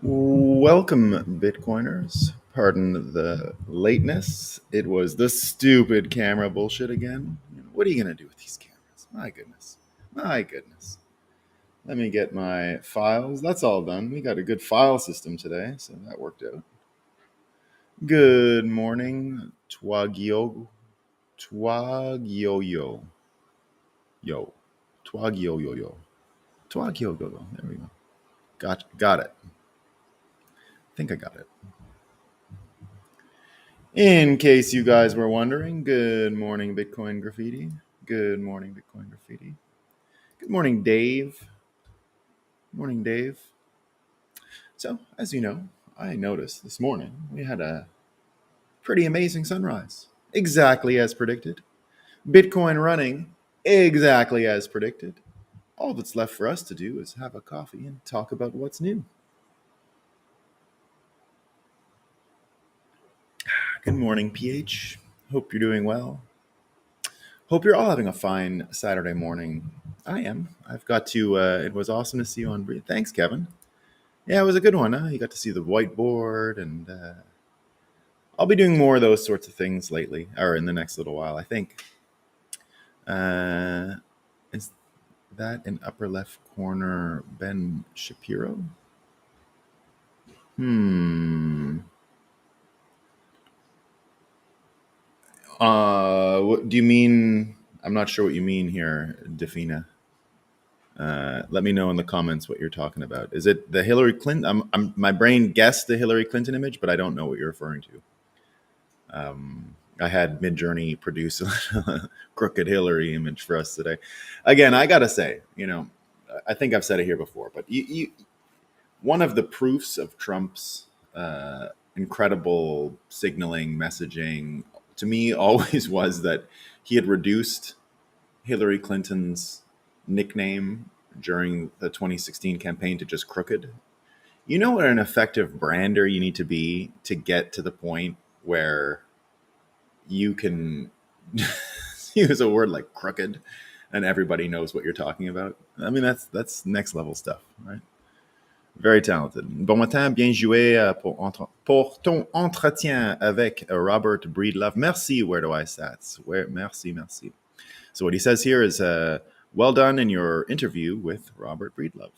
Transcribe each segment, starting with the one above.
Welcome, Bitcoiners. Pardon the lateness. It was the stupid camera bullshit again. What are you going to do with these cameras? My goodness. My goodness. Let me get my files. That's all done. We got a good file system today, so that worked out. Good morning, Twagyo. Twagyo. Yo. Twagyo yo yo. Twagyo yo yo. There we go. Got it. I think I got it. In case you guys were wondering, good morning, Bitcoin Graffiti. Good morning, Bitcoin Graffiti. Good morning, Dave. Morning, Dave. So, as you know, I noticed this morning we had a pretty amazing sunrise. Exactly as predicted. Bitcoin running exactly as predicted. All that's left for us to do is have a coffee and talk about what's new. Good morning, PH. Hope you're doing well. Hope you're all having a fine Saturday morning. I am. I've got to. It was awesome to see you on Breathe. Thanks, Kevin. Yeah, it was a good one. Huh? You got to see the whiteboard, and I'll be doing more of those sorts of things lately, or in the next little while. I think. Uh, is that in upper left corner Ben Shapiro? Hmm. What do you mean? I'm not sure what you mean here, Defina. Let me know in the comments what you're talking about. Is it the Hillary Clinton? My brain guessed the Hillary Clinton image, but I don't know what you're referring to. I had Midjourney produce a crooked Hillary image for us today. Again, I gotta say, I think I've said it here before, but one of the proofs of Trump's incredible signaling, messaging, to me, always was that he had reduced Hillary Clinton's nickname during the 2016 campaign to just crooked. You know what an effective brander you need to be to get to the point where you can use a word like crooked and everybody knows what you're talking about. I mean, that's next level stuff, right? Very talented. Bon matin, bien joué pour ton entretien avec Robert Breedlove. Merci, where do I stats? Merci. So what he says here is, well done in your interview with Robert Breedlove.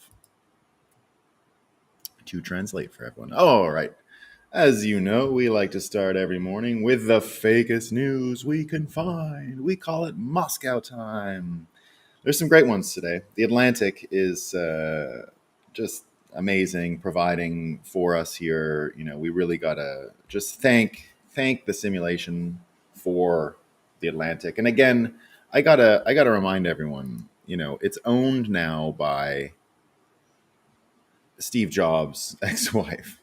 To translate for everyone. All right. As you know, we like to start every morning with the fakest news we can find. We call it Moscow time. There's some great ones today. The Atlantic is just amazing, providing for us here. We really gotta just thank the simulation for the Atlantic. And again, I gotta remind everyone, it's owned now by Steve Jobs' ex-wife.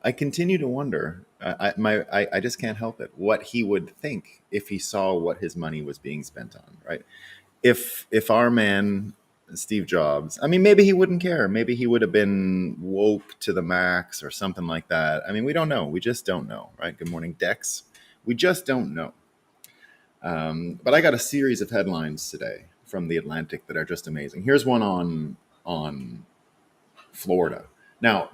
I continue to wonder. I just can't help it. What he would think if he saw what his money was being spent on, right? If our man Steve Jobs, I mean, maybe he wouldn't care. Maybe he would have been woke to the max or something like that. I mean, we don't know. We just don't know, right? Good morning, Dex. We just don't know. But I got a series of headlines today from the Atlantic that are just amazing. Here's one on Florida. Now,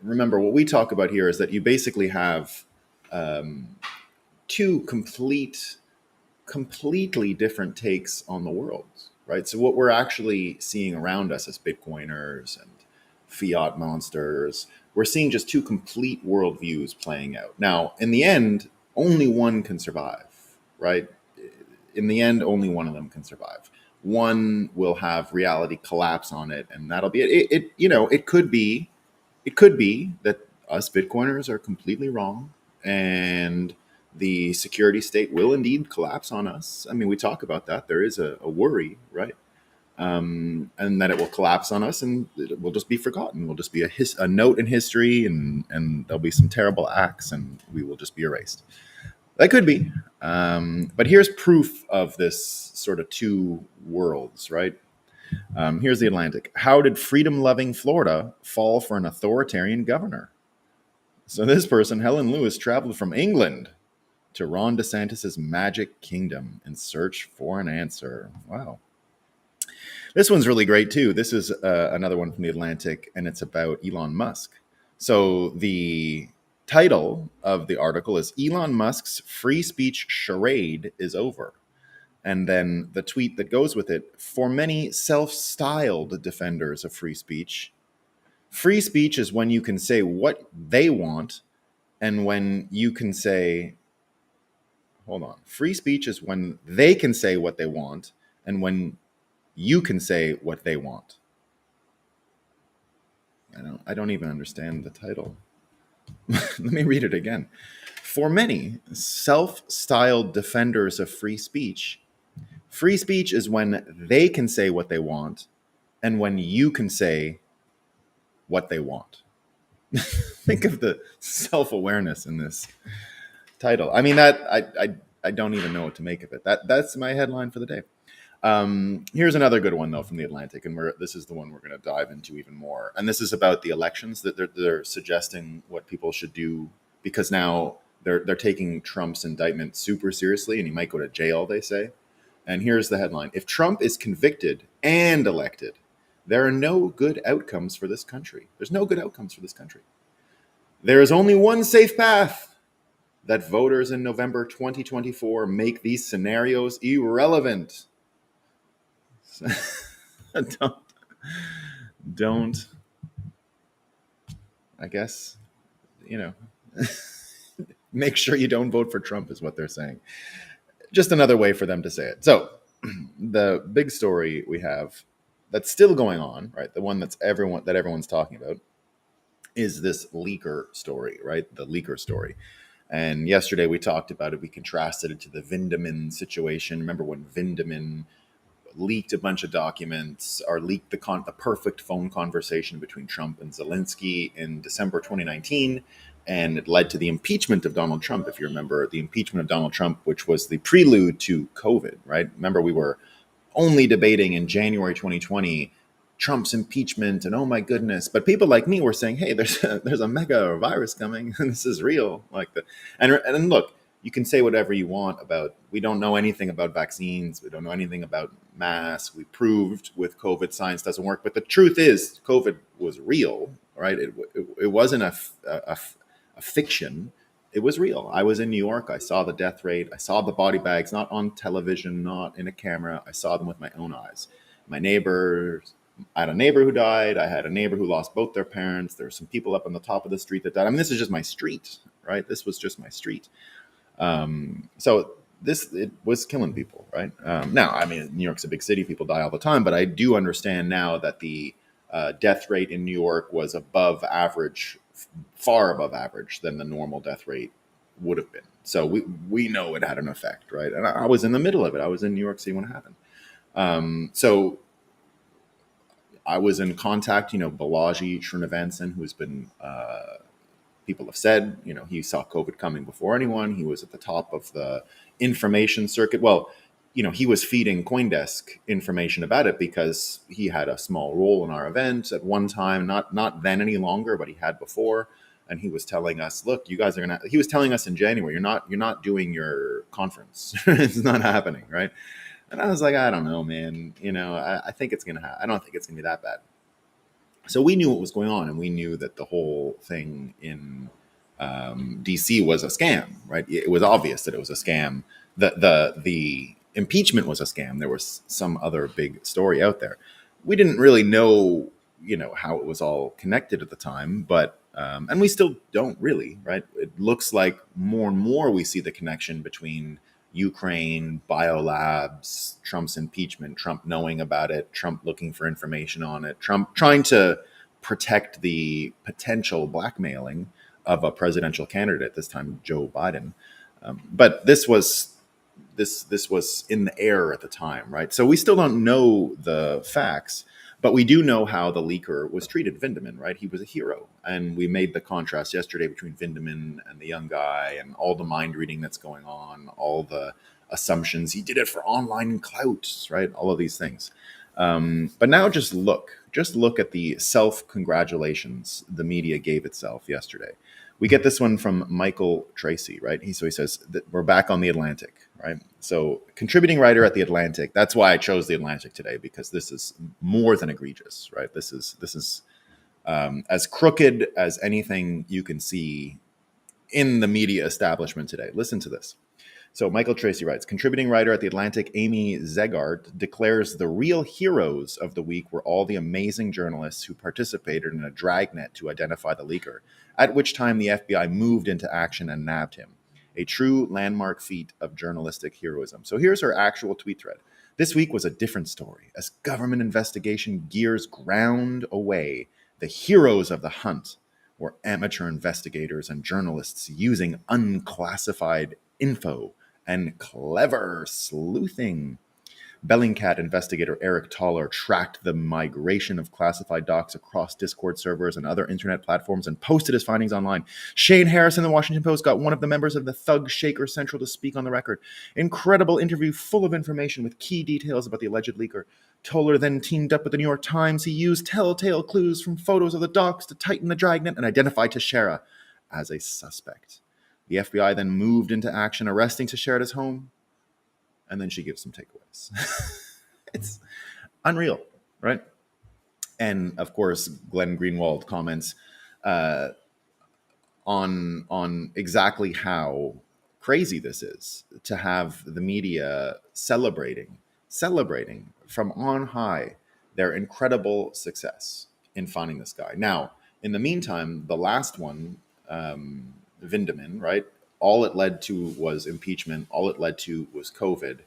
remember, what we talk about here is that you basically have two completely different takes on the world, right? So what we're actually seeing around us as Bitcoiners and fiat monsters, we're seeing just two complete worldviews playing out. Now, in the end, only one can survive, right? In the end, only one of them can survive. One will have reality collapse on it, and that'll be it. It could be that us Bitcoiners are completely wrong, and the security state will indeed collapse on us. I mean, we talk about that. There is a worry, right? And that it will collapse on us, and it will just be forgotten. We'll just be a note in history, and there'll be some terrible acts, and we will just be erased. That could be. But here's proof of this sort of two worlds, right? Here's the Atlantic. How did freedom-loving Florida fall for an authoritarian governor? So this person, Helen Lewis, traveled from England to Ron DeSantis' Magic Kingdom in search for an answer. Wow. This one's really great too. This is another one from the Atlantic, and it's about Elon Musk. So the title of the article is Elon Musk's free speech charade is over. And then the tweet that goes with it, for many self-styled defenders of free speech is when you can say what they want and when you can say, hold on, free speech is when they can say what they want and when you can say what they want. I don't even understand the title. Let me read it again. For many self-styled defenders of free speech is when they can say what they want and when you can say what they want. Think of the self-awareness in this title. I mean, that I don't even know what to make of it. That's my headline for the day. Here's another good one though from the Atlantic, and this is the one we're going to dive into even more. And this is about the elections, that they're suggesting what people should do, because now they're taking Trump's indictment super seriously, and he might go to jail, they say. And here's the headline: if Trump is convicted and elected, there are no good outcomes for this country. There's no good outcomes for this country. There is only one safe path: that voters in November 2024 make these scenarios irrelevant. don't I guess, make sure you don't vote for Trump is what they're saying. Just another way for them to say it. So the big story we have that's still going on, right, the one that everyone's talking about, is this leaker story, right? The leaker story. And yesterday we talked about it. We contrasted it to the Vindeman situation. Remember when Vindeman leaked a bunch of documents, or leaked the perfect phone conversation between Trump and Zelensky in December 2019, and it led to the impeachment of Donald Trump. If you remember, the impeachment of Donald Trump, which was the prelude to COVID, right? Remember, we were only debating in January 2020 Trump's impeachment, and oh my goodness. But people like me were saying, hey, there's a mega virus coming, and this is real. And look, you can say whatever you want about, we don't know anything about vaccines. We don't know anything about masks. We proved with COVID science doesn't work. But the truth is, COVID was real, right? It wasn't a fiction. It was real. I was in New York. I saw the death rate. I saw the body bags, not on television, not in a camera. I saw them with my own eyes. My neighbors, I had a neighbor who died. I had a neighbor who lost both their parents. There were some people up on the top of the street that died. I mean, this is just my street, right? This was just my street. So it was killing people, right? Now, I mean, New York's a big city. People die all the time. But I do understand now that the death rate in New York was above average, far above average than the normal death rate would have been. So we know it had an effect, right? And I was in the middle of it. I was in New York City when it happened. So I was in contact, Balaji Srinivasan, who's been, people have said, he saw COVID coming before anyone. He was at the top of the information circuit. Well, he was feeding CoinDesk information about it because he had a small role in our event at one time, not then any longer, but he had before. And he was telling us, look, you guys are he was telling us in January, you're not doing your conference. It's not happening, right? And I was like, I don't know, man. I think it's going to happen. I don't think it's going to be that bad. So we knew what was going on, and we knew that the whole thing in DC was a scam, right? It was obvious that it was a scam. The impeachment was a scam. There was some other big story out there. We didn't really know, how it was all connected at the time, but and we still don't really, right? It looks like more and more we see the connection between Ukraine, biolabs, Trump's impeachment, Trump knowing about it, Trump looking for information on it, Trump trying to protect the potential blackmailing of a presidential candidate, this time Joe Biden. But this was in the air at the time, right? So we still don't know the facts, but we do know how the leaker was treated, Vindeman, right? He was a hero. And we made the contrast yesterday between Vindeman and the young guy, and all the mind reading that's going on, all the assumptions. He did it for online clout, right? All of these things. But now just look at the self-congratulations the media gave itself yesterday. We get this one from Michael Tracy, right? He says that we're back on the Atlantic. right? So, contributing writer at the Atlantic. That's why I chose the Atlantic today, because this is more than egregious, right? This is as crooked as anything you can see in the media establishment today. Listen to this. So Michael Tracy writes, contributing writer at The Atlantic, Amy Zegart, declares the real heroes of the week were all the amazing journalists who participated in a dragnet to identify the leaker, at which time the FBI moved into action and nabbed him. A true landmark feat of journalistic heroism. So here's her actual tweet thread. This week was a different story. As government investigation gears ground away, the heroes of the hunt were amateur investigators and journalists using unclassified info and clever sleuthing. Bellingcat investigator Eric Toller tracked the migration of classified docs across Discord servers and other internet platforms and posted his findings online. Shane Harris in the Washington Post got one of the members of the Thug Shaker Central to speak on the record. Incredible interview full of information with key details about the alleged leaker. Toller then teamed up with the New York Times. He used telltale clues from photos of the docs to tighten the dragnet and identify Teixeira as a suspect. The FBI then moved into action, arresting Teixeira at his home, and then she gives some takeaways. It's unreal, right? And of course, Glenn Greenwald comments uh, on exactly how crazy this is to have the media celebrating from on high their incredible success in finding this guy. Now, in the meantime, the last one, Vindeman, right? All it led to was impeachment. All it led to was COVID.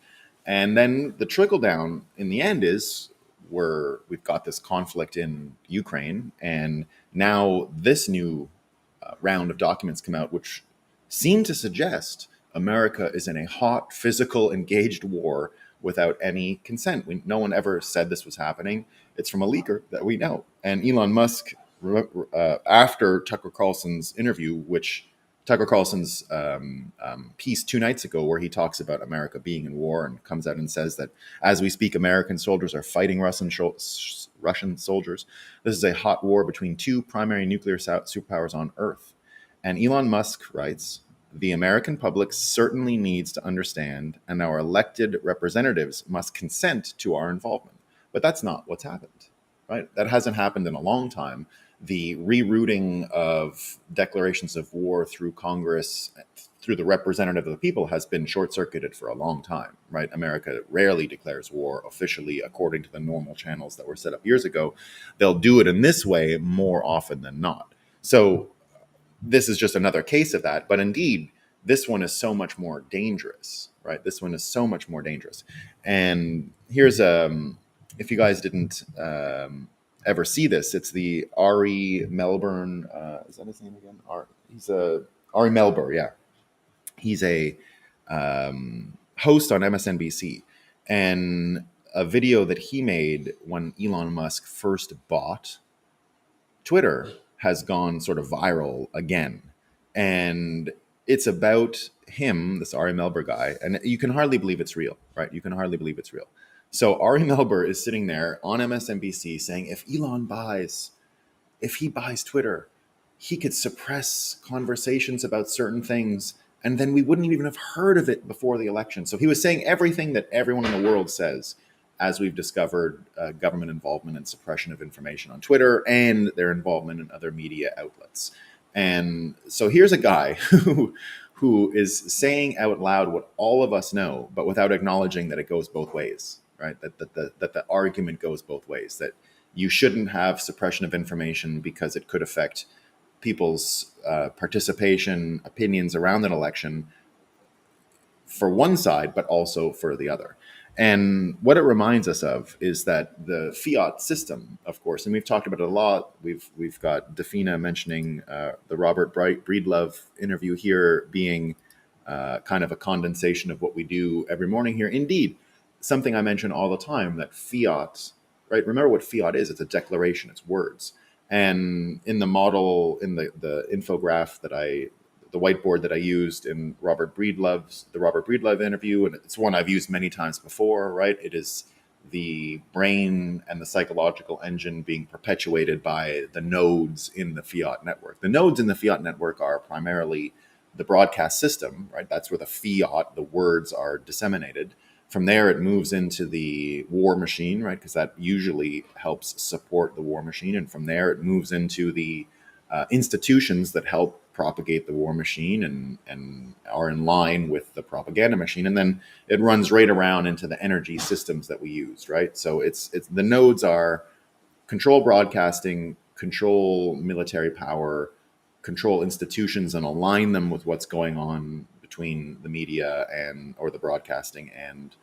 And then the trickle down in the end is we've got this conflict in Ukraine, and now this new round of documents come out, which seem to suggest America is in a hot, physical, engaged war without any consent. No one ever said this was happening. It's from a leaker that we know. And Elon Musk, after Tucker Carlson's interview, which Tucker Carlson's piece 2 nights ago, where he talks about America being in war and comes out and says that as we speak, American soldiers are fighting Russian soldiers. This is a hot war between two primary nuclear superpowers on Earth. And Elon Musk writes, the American public certainly needs to understand, and our elected representatives must consent to our involvement. But that's not what's happened, right? That hasn't happened in a long time. The rerouting of declarations of war through Congress, through the representative of the people, has been short-circuited for a long time, right? America rarely declares war officially according to the normal channels that were set up years ago. They'll do it in this way more often than not. So this is just another case of that. But indeed, this one is so much more dangerous, right? This one is so much more dangerous. And here's if you guys didn't ever see this, it's the Ari Melbourne. Is that his name again? He's Ari Melber. Yeah, he's a host on MSNBC, and a video that he made when Elon Musk first bought Twitter has gone sort of viral again. And it's about him, this Ari Melber guy, and you can hardly believe it's real, right? You can hardly believe it's real. So Ari Melber is sitting there on MSNBC saying, if he buys Twitter, he could suppress conversations about certain things, and then we wouldn't even have heard of it before the election. So he was saying everything that everyone in the world says, as we've discovered government involvement and suppression of information on Twitter and their involvement in other media outlets. And so here's a guy who is saying out loud what all of us know, but without acknowledging that it goes both ways, right? That the argument goes both ways, that you shouldn't have suppression of information because it could affect people's participation, opinions around an election for one side, but also for the other. And what it reminds us of is that the Fiat system, of course, and we've talked about it a lot. We've got Defina mentioning the Robert Breedlove interview here being kind of a condensation of what we do every morning here. Indeed, something I mention all the time, that Fiat, right? Remember what Fiat is. It's a declaration. It's words. And in the model, in the infograph the whiteboard that I used in the Robert Breedlove interview, and it's one I've used many times before, right? It is the brain and the psychological engine being perpetuated by the nodes in the Fiat network. The nodes in the Fiat network are primarily the broadcast system, right? That's where the fiat, the words are disseminated. From there, it moves into the war machine, right? Because that usually helps support the war machine. And from there, it moves into the institutions that help propagate the war machine and are in line with the propaganda machine. And then it runs right around into the energy systems that we use, right? So it's the nodes are control broadcasting, control military power, control institutions, and align them with what's going on between the media and or the broadcasting and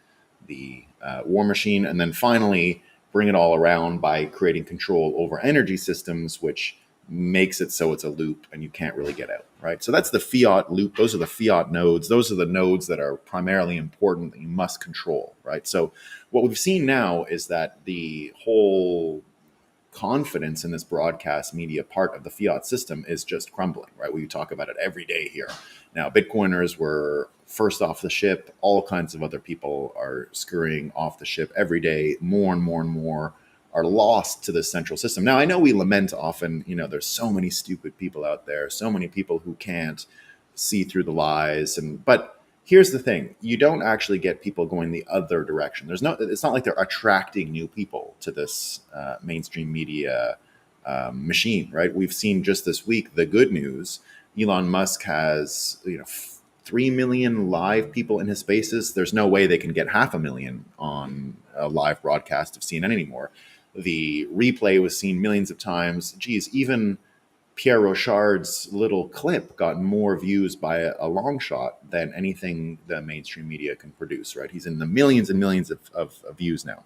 the war machine, and then finally bring it all around by creating control over energy systems, which makes it so it's a loop and you can't really get out, right? So that's the fiat loop. Those are the fiat nodes. Those are the nodes that are primarily important that you must control, right? So what we've seen now is that the whole confidence in this broadcast media part of the fiat system is just crumbling, right? We talk about it every day here. Now, Bitcoiners were first off the ship. All kinds of other people are scurrying off the ship every day. More and more and more are lost to this central system. Now, I know we lament often, there's so many stupid people out there, so many people who can't see through the lies. But here's the thing: you don't actually get people going the other direction. It's not like they're attracting new people to this mainstream media machine, right? We've seen just this week the good news. Elon Musk has 3 million live people in his spaces. There's no way they can get 500,000 on a live broadcast of CNN anymore. The replay was seen millions of times. Geez, even Pierre Rochard's little clip got more views by a long shot than anything the mainstream media can produce, right? He's in the millions and millions of views now.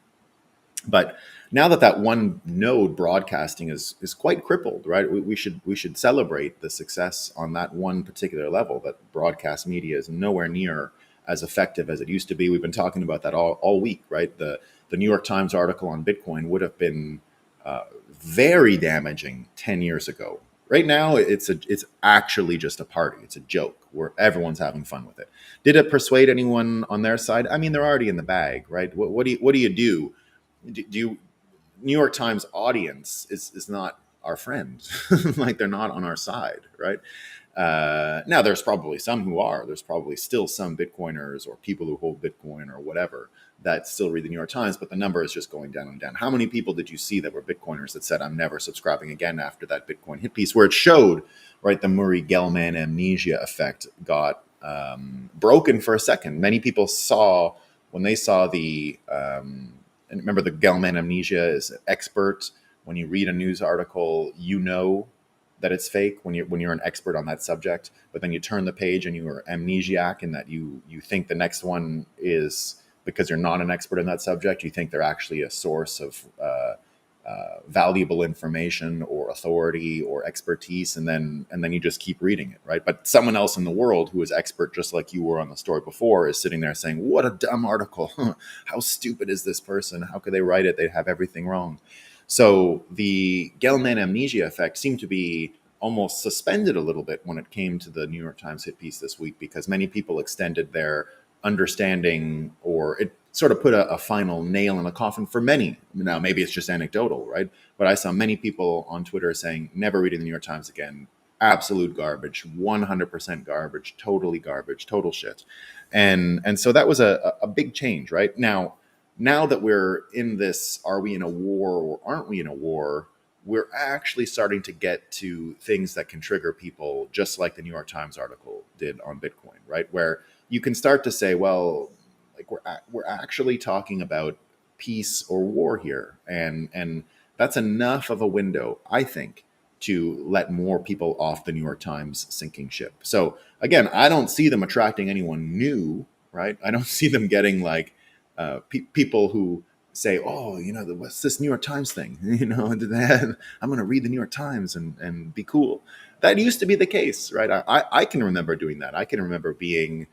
But now that one node broadcasting is quite crippled, right? We should celebrate the success on that one particular level. That broadcast media is nowhere near as effective as it used to be. We've been talking about that all week, right? The New York Times article on Bitcoin would have been very damaging 10 years ago. Right now, it's actually just a party. It's a joke where everyone's having fun with it. Did it persuade anyone on their side? I mean, they're already in the bag, right? What do you do? Do you New York Times audience is not our friend. Like, they're not on our side, right? Now, there's probably some who are. There's probably still some Bitcoiners or people who hold Bitcoin or whatever that still read the New York Times, but the number is just going down and down. How many people did you see that were Bitcoiners that said, I'm never subscribing again after that Bitcoin hit piece, where it showed, right, the Murray Gell-Mann amnesia effect got broken for a second? Many people saw, when they saw and remember, the Gell-Mann amnesia is expert. When you read a news article, that it's fake when you're an expert on that subject, but then you turn the page and you are amnesiac, and that you think the next one is, because you're not an expert in that subject, you think they're actually a source of valuable information or authority or expertise, and then you just keep reading it, right? But someone else in the world who is expert, just like you were on the story before, is sitting there saying, what a dumb article. How stupid is this person? How could they write it? They have everything wrong. So the Gell-Mann amnesia effect seemed to be almost suspended a little bit when it came to the New York Times hit piece this week, because many people extended their understanding, or it sort of put a final nail in the coffin for many. Now, maybe it's just anecdotal, right? But I saw many people on Twitter saying, never reading the New York Times again. Absolute garbage, 100% garbage, total shit. And so that was a big change, right? Now that we're in this, are we in a war or aren't we in a war? We're actually starting to get to things that can trigger people, just like the New York Times article did on Bitcoin, right? Where you can start to say, well, like, we're actually talking about peace or war here, and that's enough of a window, I think, to let more people off the New York Times sinking ship. So again, I don't see them attracting anyone new, right? I don't see them getting like people who say, oh, what's this New York Times thing? I'm going to read the New York Times and be cool. That used to be the case, right? I can remember doing that. I can remember being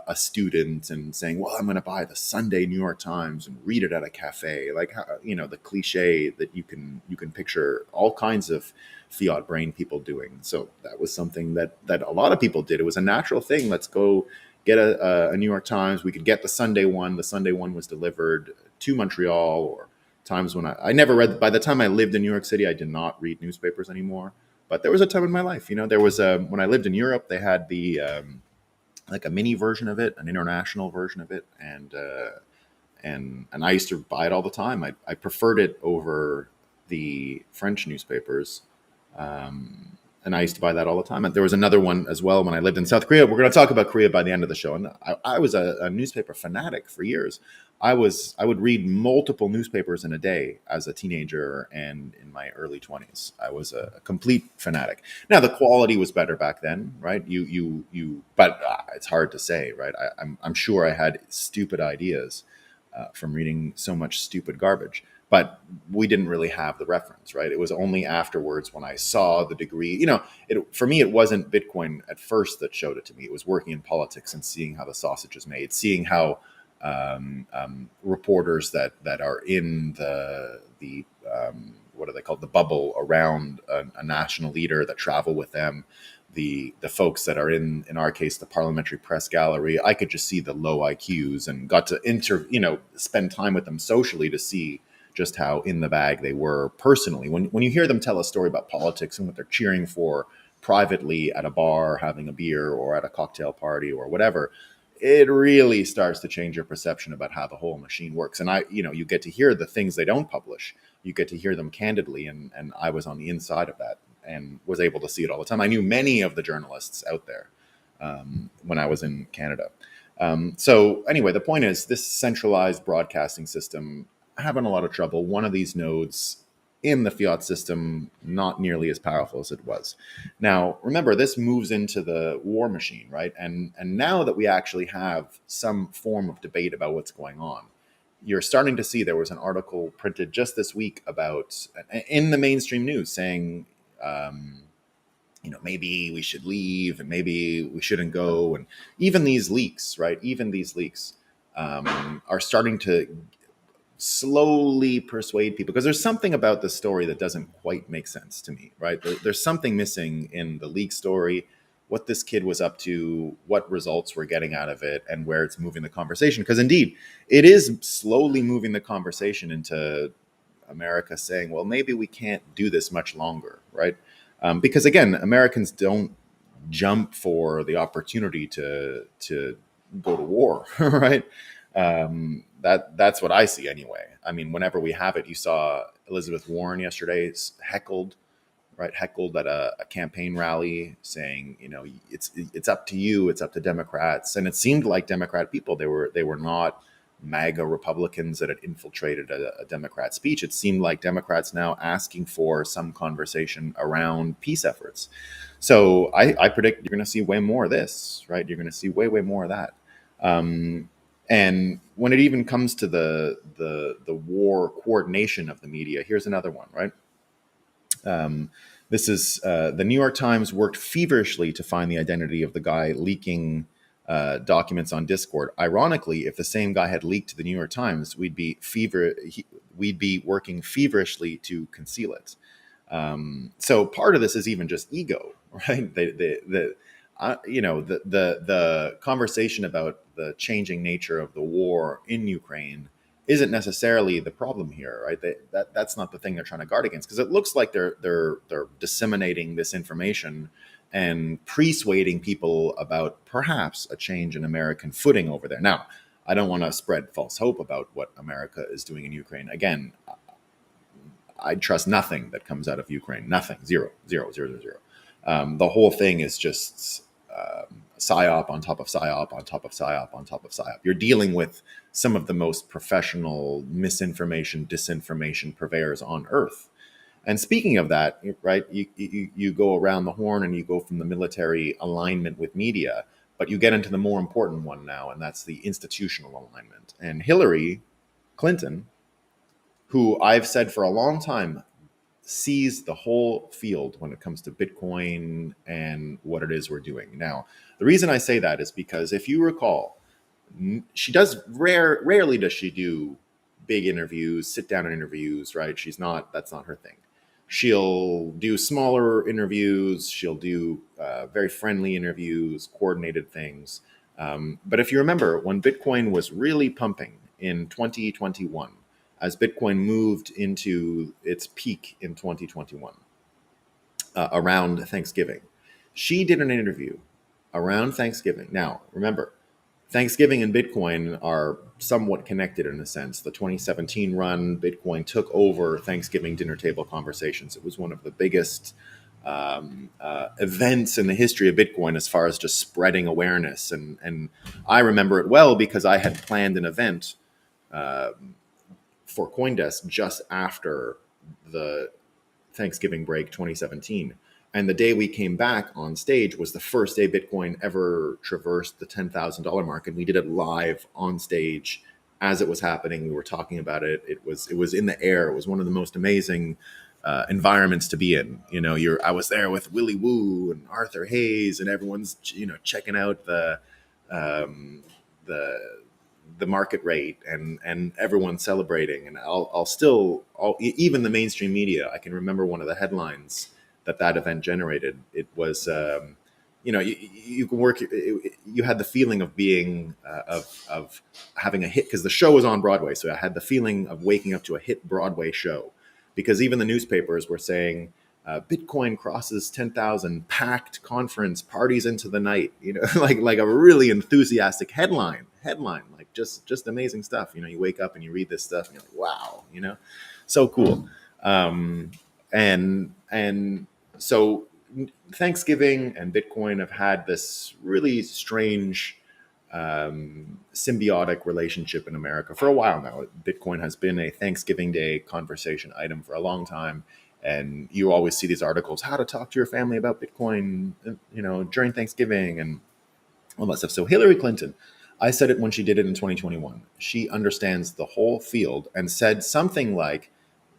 a student and saying, well, I'm going to buy the Sunday New York Times and read it at a cafe. Like, the cliche that you can picture all kinds of fiat brain people doing. So that was something that a lot of people did. It was a natural thing. Let's go get a New York Times. We could get the Sunday one. The Sunday one was delivered to Montreal, or times when I never read. By the time I lived in New York City, I did not read newspapers anymore. But there was a time in my life, there was when I lived in Europe, they had the like a mini version of it, an international version of it, and I used to buy it all the time. I preferred it over the French newspapers, and I used to buy that all the time. And there was another one as well when I lived in South Korea. We're going to talk about Korea by the end of the show. And I was a newspaper fanatic for years. I would read multiple newspapers in a day as a teenager and in my early 20s. I was a complete fanatic. Now the quality was better back then, right? But it's hard to say, right? I'm sure I had stupid ideas from reading so much stupid garbage. But we didn't really have the reference, right? It was only afterwards when I saw the degree. For me, it wasn't Bitcoin at first that showed it to me. It was working in politics and seeing how the sausage is made, seeing how reporters that are in the what are they called, the bubble around a national leader that travel with them, the folks that are in our case the parliamentary press gallery. I could just see the low IQs and got to spend time with them socially to see just how in the bag they were personally. When you hear them tell a story about politics and what they're cheering for privately at a bar, having a beer, or at a cocktail party or whatever, it really starts to change your perception about how the whole machine works. And you get to hear the things they don't publish. You get to hear them candidly. And I was on the inside of that and was able to see it all the time. I knew many of the journalists out there when I was in Canada. So anyway, the point is this centralized broadcasting system having a lot of trouble. One of these nodes in the Fiat system, not nearly as powerful as it was. Now, remember, this moves into the war machine, right? And now that we actually have some form of debate about what's going on, you're starting to see, there was an article printed just this week about, in the mainstream news, saying, maybe we should leave and maybe we shouldn't go. And even these leaks, right? Even these leaks are starting to slowly persuade people, because there's something about the story that doesn't quite make sense to me, right? There's something missing in the leak story, what this kid was up to, what results we're getting out of it, and where it's moving the conversation. Because indeed, it is slowly moving the conversation into America saying, well, maybe we can't do this much longer, right? Because again, Americans don't jump for the opportunity to go to war, right? That's what I see anyway. I mean, whenever we have it, you saw Elizabeth Warren yesterday heckled at a campaign rally, saying, it's up to you, it's up to Democrats. And it seemed like Democrat people, they were not MAGA Republicans that had infiltrated a Democrat speech. It seemed like Democrats now asking for some conversation around peace efforts. So I predict you're going to see way more of this, right? You're going to see way more of that. And when it even comes to the war coordination of the media, here's another one, right? This is the New York Times worked feverishly to find the identity of the guy leaking documents on Discord. Ironically, if the same guy had leaked to the New York Times, we'd be working feverishly to conceal it. So part of this is even just ego, right? The conversation about the changing nature of the war in Ukraine isn't necessarily the problem here, right? That's not the thing they're trying to guard against, because it looks like they're disseminating this information and persuading people about perhaps a change in American footing over there. Now, I don't want to spread false hope about what America is doing in Ukraine. Again, I trust nothing that comes out of Ukraine. Nothing. Zero. The whole thing is just psyop on top of psyop on top of psyop on top of psyop. You're dealing with some of the most professional misinformation, disinformation purveyors on earth. And speaking of that, right, you go around the horn and you go from the military alignment with media, but you get into the more important one now, and that's the institutional alignment. And Hillary Clinton, who I've said for a long time sees the whole field when it comes to Bitcoin and what it is we're doing. Now, the reason I say that is because if you recall, she does rarely does she do big interviews, sit down interviews, right? That's not her thing. She'll do smaller interviews. She'll do very friendly interviews, coordinated things. But if you remember, when Bitcoin was really pumping in 2021, as Bitcoin moved into its peak in 2021, around Thanksgiving. She did an interview around Thanksgiving. Now, remember, Thanksgiving and Bitcoin are somewhat connected in a sense. The 2017 run, Bitcoin took over Thanksgiving dinner table conversations. It was one of the biggest events in the history of Bitcoin as far as just spreading awareness. And I remember it well because I had planned an event for CoinDesk just after the Thanksgiving break 2017. And the day we came back on stage was the first day Bitcoin ever traversed the $10,000 mark. And we did it live on stage as it was happening. We were talking about it. It was in the air. It was one of the most amazing environments to be in. I was there with Willie Woo and Arthur Hayes, and everyone's checking out um, the the market rate, and everyone's celebrating. And even the mainstream media, I can remember one of the headlines that event generated. It was you can work, you had the feeling of being of having a hit, because the show was on Broadway. So I had the feeling of waking up to a hit Broadway show, because even the newspapers were saying Bitcoin crosses 10,000, packed conference, parties into the night, like a really enthusiastic headline, like just amazing stuff. You wake up and you read this stuff and you're like, wow, so cool. And so Thanksgiving and Bitcoin have had this really strange symbiotic relationship in America for a while now. Bitcoin has been a Thanksgiving Day conversation item for a long time. And you always see these articles, how to talk to your family about Bitcoin, during Thanksgiving and all that stuff. So Hillary Clinton, I said it when she did it in 2021. She understands the whole field and said something like,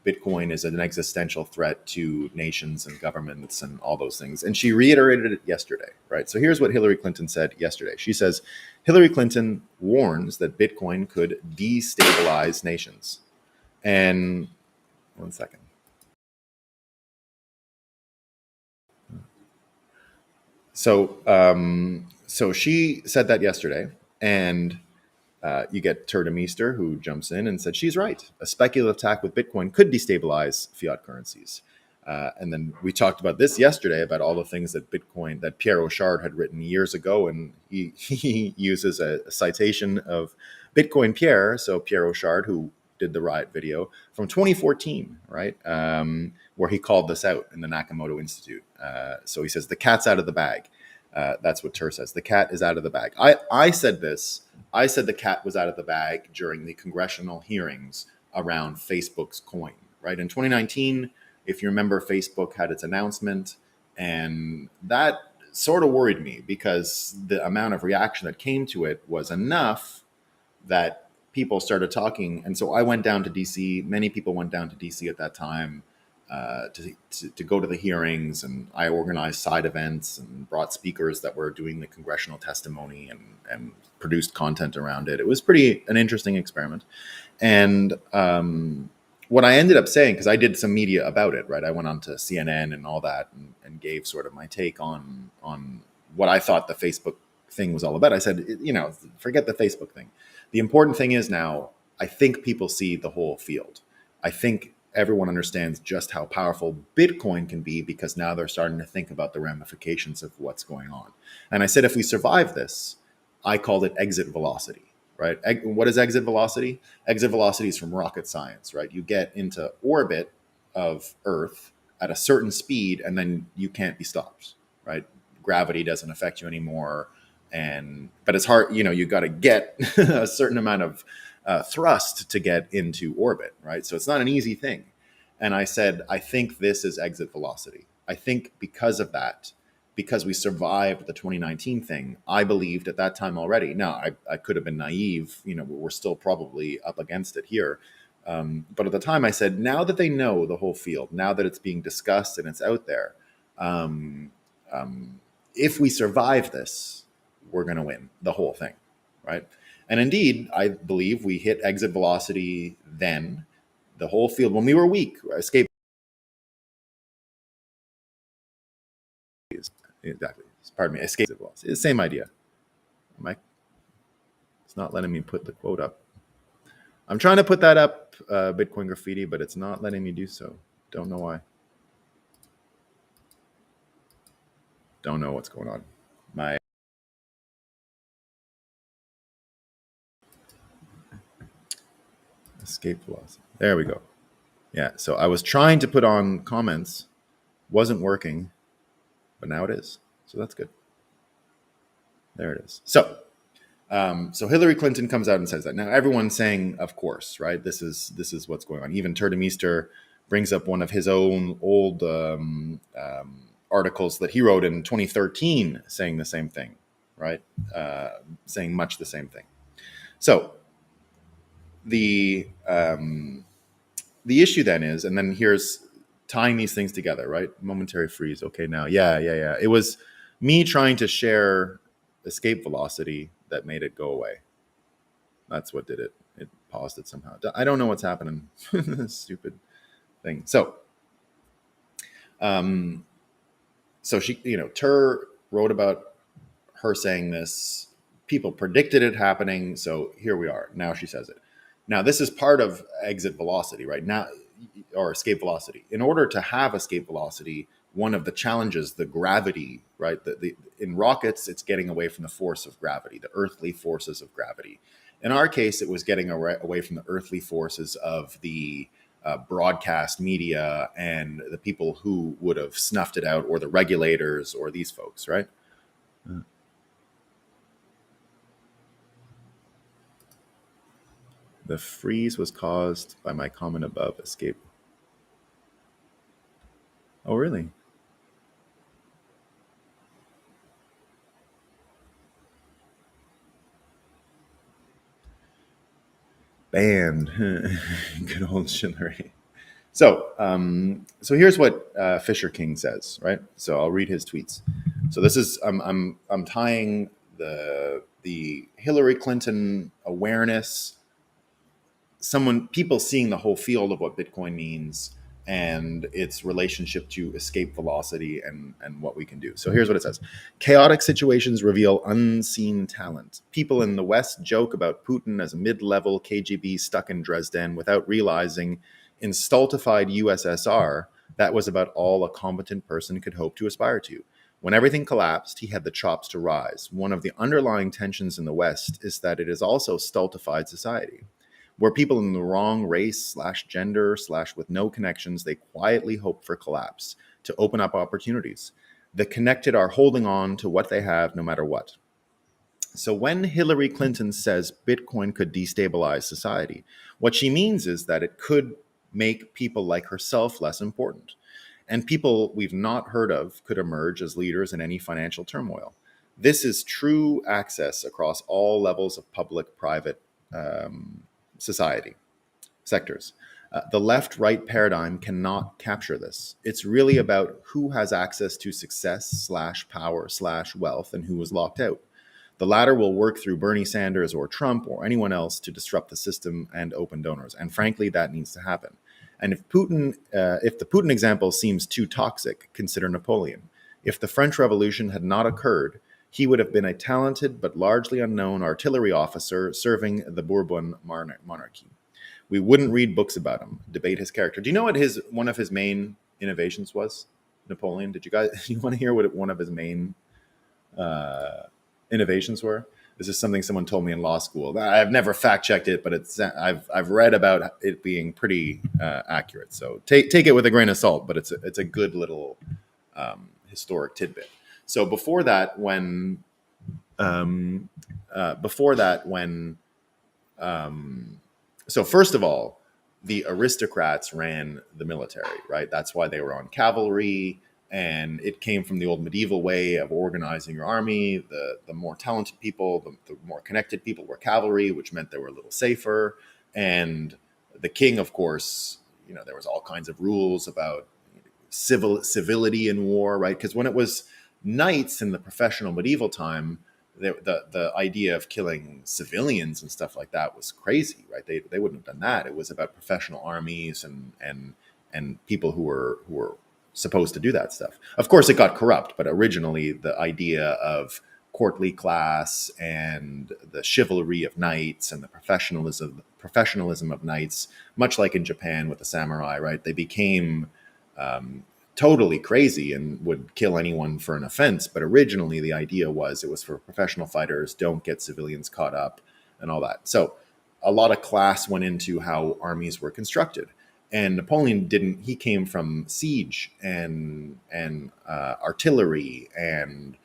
Bitcoin is an existential threat to nations and governments and all those things. And she reiterated it yesterday, right? So here's what Hillary Clinton said yesterday. She says, Hillary Clinton warns that Bitcoin could destabilize nations. And one second. So she said that yesterday, and you get Turda Meester, who jumps in and said she's right. A speculative attack with Bitcoin could destabilize fiat currencies. And then we talked about this yesterday, about all the things that Pierre Rochard had written years ago, and he uses a citation of Bitcoin Pierre, so Pierre Rochard, who did the riot video from 2014, right, where he called this out in the Nakamoto Institute. So he says the cat's out of the bag. That's what Tur says. The cat is out of the bag. I said this. I said the cat was out of the bag during the congressional hearings around Facebook's coin, right? In 2019, if you remember, Facebook had its announcement, and that sort of worried me because the amount of reaction that came to it was enough that people started talking. And so I went down to DC. Many people went down to DC at that time to go to the hearings, and I organized side events and brought speakers that were doing the congressional testimony and produced content around it. It was an interesting experiment. And what I ended up saying, because I did some media about it, right? I went on to CNN and all that, and gave sort of my take on what I thought the Facebook thing was all about. I said, forget the Facebook thing. The important thing is now, I think people see the whole field. I think everyone understands just how powerful Bitcoin can be, because now they're starting to think about the ramifications of what's going on. And I said, if we survive this, I called it exit velocity, right? What is exit velocity? Exit velocity is from rocket science, right? You get into orbit of Earth at a certain speed, and then you can't be stopped, right? Gravity doesn't affect you anymore. But it's hard, you got to get a certain amount of thrust to get into orbit, right? So it's not an easy thing. And I said, I think this is exit velocity. I think because of that, because we survived the 2019 thing, I believed at that time already. Now, I could have been naive. We're still probably up against it here. But at the time I said, now that they know the whole field, now that it's being discussed and it's out there, if we survive this, we're going to win the whole thing, right? And indeed, I believe we hit exit velocity then. The whole field, when we were weak, escape. Exactly. Pardon me. Escape velocity. It's the same idea. It's not letting me put the quote up. I'm trying to put that up, Bitcoin Graffiti, but it's not letting me do so. Don't know why. Don't know what's going on. My escape velocity. There we go. Yeah. So I was trying to put on comments, wasn't working, but now it is. So that's good. There it is. So Hillary Clinton comes out and says that. Now everyone's saying, of course, right? This is what's going on. Even Turdemeester brings up one of his own old articles that he wrote in 2013, saying the same thing, right? Saying much the same thing. So the issue then is, and then here's tying these things together, right? Momentary freeze. Okay, now, yeah. It was me trying to share escape velocity that made it go away. That's what did it. It paused it somehow. I don't know what's happening. Stupid thing. Um, so she, Tur wrote about her saying this. People predicted it happening. So here we are. Now she says it. Now this is part of exit velocity, right? Now, or escape velocity. In order to have escape velocity, one of the challenges, the gravity, right? In rockets, it's getting away from the force of gravity, the earthly forces of gravity. In our case, it was getting away from the earthly forces of the broadcast media and the people who would have snuffed it out, or the regulators, or these folks, right? The freeze was caused by my comment above escape. Oh, really? Banned. Good old Hillary. So here's what Fisher King says, right? So I'll read his tweets. So this is I'm tying the Hillary Clinton awareness, people seeing the whole field of what Bitcoin means and its relationship to escape velocity and what we can do. So here's what it says. Chaotic situations reveal unseen talent. People in the West joke about Putin as a mid-level KGB stuck in Dresden without realizing in stultified USSR, that was about all a competent person could hope to aspire to. When everything collapsed, he had the chops to rise. One of the underlying tensions in the West is that it is also stultified society, where people in the wrong race / gender / with no connections, they quietly hope for collapse to open up opportunities. The connected are holding on to what they have no matter what. So when Hillary Clinton says Bitcoin could destabilize society, what she means is that it could make people like herself less important. And people we've not heard of could emerge as leaders in any financial turmoil. This is true access across all levels of public, private, society sectors. The left right paradigm cannot capture this. It's really about who has access to success / power / wealth and who was locked out. The latter will work through Bernie Sanders or Trump or anyone else to disrupt the system and open donors. And frankly, that needs to happen. And if the Putin example seems too toxic, consider Napoleon. If the French Revolution had not occurred, he would have been a talented but largely unknown artillery officer serving the Bourbon monarchy. We wouldn't read books about him, debate his character. Do you know what one of his main innovations was? Napoleon. Did you guys? You want to hear what one of his main innovations were? This is something someone told me in law school. I've never fact checked it, but I've read about it being pretty accurate. So take it with a grain of salt, but it's a good little historic tidbit. So before that, when so first of all, the aristocrats ran the military, right? That's why they were on cavalry, and it came from the old medieval way of organizing your army. The more talented people, the more connected people were cavalry, which meant they were a little safer. And the king, of course, there was all kinds of rules about civility in war, right? Because when it was knights in the professional medieval time, the idea of killing civilians and stuff like that was crazy, right? They wouldn't have done that. It was about professional armies and people who were supposed to do that stuff. Of course, it got corrupt, but originally the idea of courtly class and the chivalry of knights and the professionalism of knights, much like in Japan with the samurai, right? They became totally crazy and would kill anyone for an offense. But originally, the idea was it was for professional fighters, don't get civilians caught up and all that. So a lot of class went into how armies were constructed. And Napoleon didn't. He came from siege and artillery and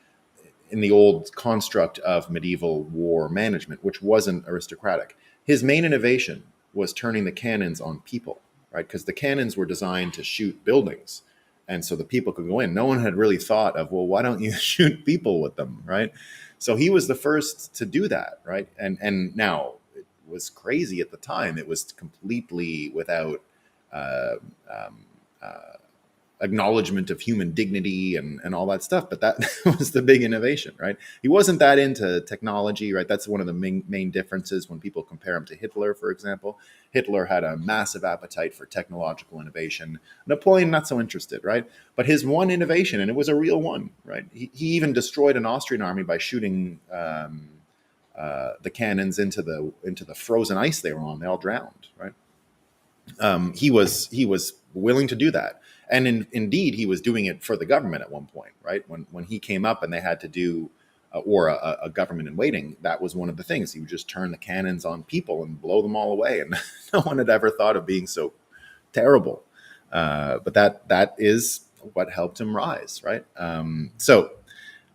in the old construct of medieval war management, which wasn't aristocratic. His main innovation was turning the cannons on people, right? Because the cannons were designed to shoot buildings. And so the people could go in. No one had really thought of, well, why don't you shoot people with them, right? So he was the first to do that, right? And now it was crazy at the time. It was completely without uh, um, uh, acknowledgement of human dignity and all that stuff. But that was the big innovation, right? He wasn't that into technology, right? That's one of the main differences when people compare him to Hitler, for example. Hitler had a massive appetite for technological innovation. Napoleon, not so interested, right? But his one innovation, and it was a real one, right? He even destroyed an Austrian army by shooting the cannons into the frozen ice they were on. They all drowned, right? He was willing to do that, and indeed he was doing it for the government at one point, right? When he came up and they had to do or a government in waiting, that was one of the things. He would just turn the cannons on people and blow them all away, and no one had ever thought of being so terrible. But that is what helped him rise, right? Um, so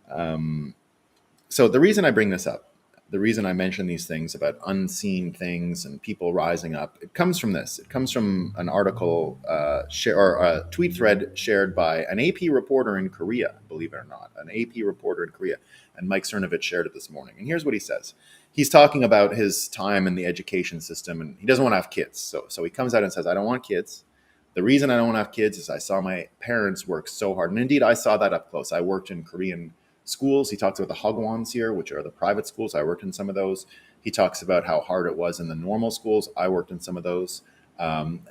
the reason I bring this up, the reason I mention these things about unseen things and people rising up, it comes from this. It comes from an article or a tweet thread shared by an AP reporter in Korea, believe it or not, an AP reporter in Korea. And Mike Cernovich shared it this morning. And here's what he says. He's talking about his time in the education system, and he doesn't want to have kids. So he comes out and says, I don't want kids. The reason I don't want to have kids is I saw my parents work so hard. And indeed, I saw that up close. I worked in Korean schools. He talks about the Hagwons here, which are the private schools. I worked in some of those. He talks about how hard it was in the normal schools. I worked in some of those.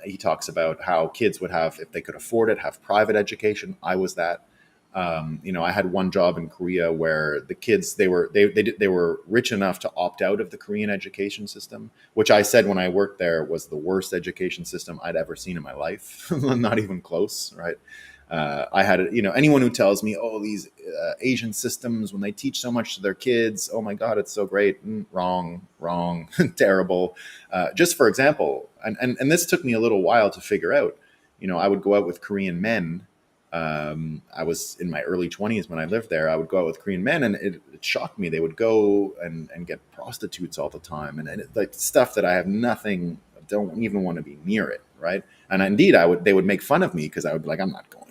He talks about how kids would have, if they could afford it, have private education. I was that. I had one job in Korea where the kids they were rich enough to opt out of the Korean education system, which I said when I worked there was the worst education system I'd ever seen in my life. Not even close, right? I had, anyone who tells me, oh, these Asian systems, when they teach so much to their kids, oh my God, it's so great. Wrong, terrible. Just for example, and this took me a little while to figure out, I would go out with Korean men. I was in my early 20s when I lived there. I would go out with Korean men, and it shocked me. They would go and get prostitutes all the time, and like stuff that I have nothing, don't even want to be near it, right? And indeed, they would make fun of me because I would be like, I'm not going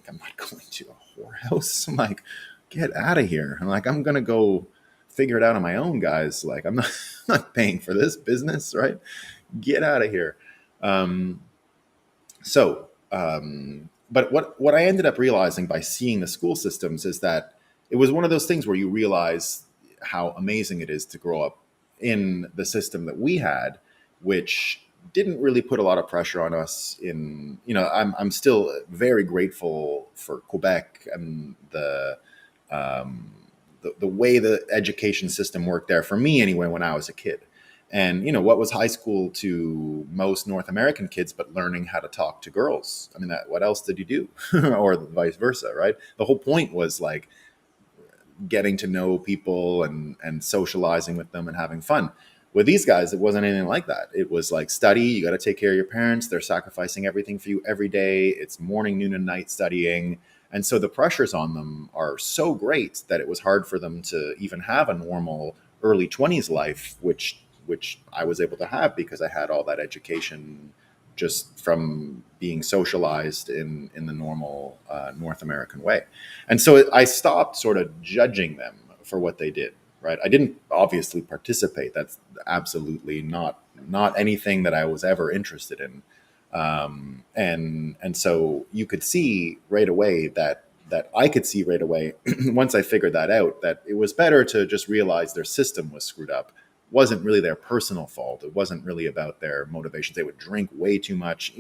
to a whorehouse. I'm like, get out of here. I'm like, I'm gonna go figure it out on my own, guys. Like, I'm not, not paying for this business, right? Get out of here. Um, so, but what I ended up realizing by seeing the school systems is that it was one of those things where you realize how amazing it is to grow up in the system that we had, which didn't really put a lot of pressure on us. I'm still very grateful for Quebec and the way the education system worked there for me anyway when I was a kid. And what was high school to most North American kids but learning how to talk to girls? I mean, what else did you do? Or vice versa, right? The whole point was like getting to know people and socializing with them and having fun. With these guys, it wasn't anything like that. It was like study. You got to take care of your parents. They're sacrificing everything for you every day. It's morning, noon, and night studying. And so the pressures on them are so great that it was hard for them to even have a normal early 20s life, which I was able to have because I had all that education just from being socialized in the normal North American way. And so I stopped sort of judging them for what they did, right? I didn't obviously participate. That's absolutely not anything that I was ever interested in. And so you could see right away that I could see right away once I figured that out, that it was better to just realize their system was screwed up. Wasn't really their personal fault. It wasn't really about their motivations. They would drink way too much.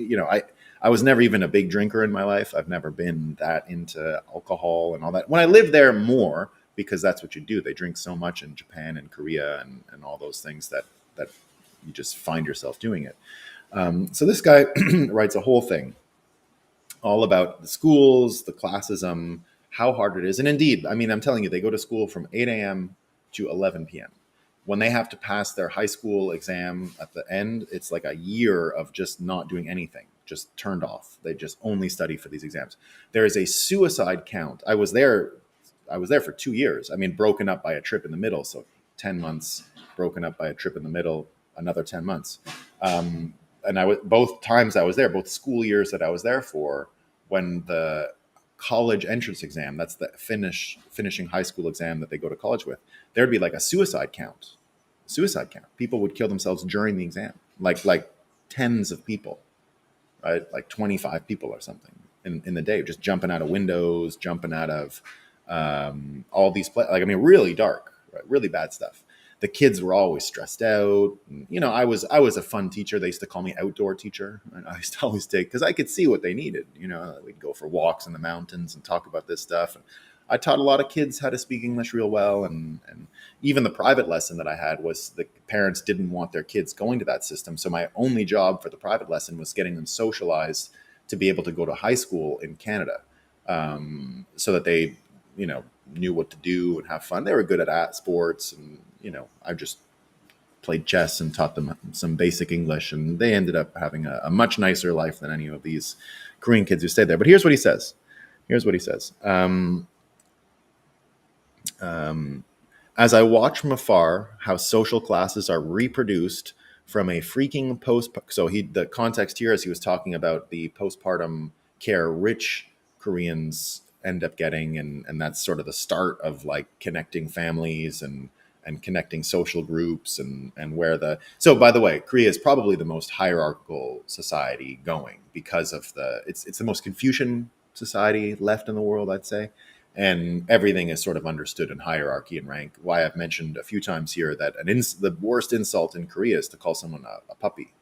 I was never even a big drinker in my life. I've never been that into alcohol and all that. When I lived there more, because that's what you do. They drink so much in Japan and Korea and all those things that you just find yourself doing it. So this guy writes a whole thing all about the schools, the classism, how hard it is. And indeed, I mean, I'm telling you, they go to school from 8 a.m. to 11 p.m. When they have to pass their high school exam at the end, it's like a year of just not doing anything, just turned off. They just only study for these exams. There is a suicide count. I was there for 2 years. I mean, broken up by a trip in the middle. So 10 months broken up by a trip in the middle, another 10 months. And both times I was there, both school years that I was there for, when the college entrance exam, that's the finishing high school exam that they go to college with, there'd be like a suicide count. Suicide count. People would kill themselves during the exam, like tens of people, right? Like 25 people or something in the day, just jumping out of windows, jumping out of all these like, I mean, really dark, right? Really bad stuff. The kids were always stressed out. And, I was a fun teacher. They used to call me outdoor teacher. And I used to always take, because I could see what they needed. We'd go for walks in the mountains and talk about this stuff. And I taught a lot of kids how to speak English real well. And even the private lesson that I had was the parents didn't want their kids going to that system. So my only job for the private lesson was getting them socialized to be able to go to high school in Canada, so that they, knew what to do and have fun. They were good at sports, and I just played chess and taught them some basic English, and they ended up having a much nicer life than any of these Korean kids who stayed there. But here's what he says. As I watch from afar how social classes are reproduced from a freaking the context here is he was talking about the postpartum care rich Koreans end up getting, and that's sort of the start of like connecting families and connecting social groups, and where so by the way, Korea is probably the most hierarchical society going, because of it's the most Confucian society left in the world, I'd say. And everything is sort of understood in hierarchy and rank. Why I've mentioned a few times here that the worst insult in Korea is to call someone a puppy.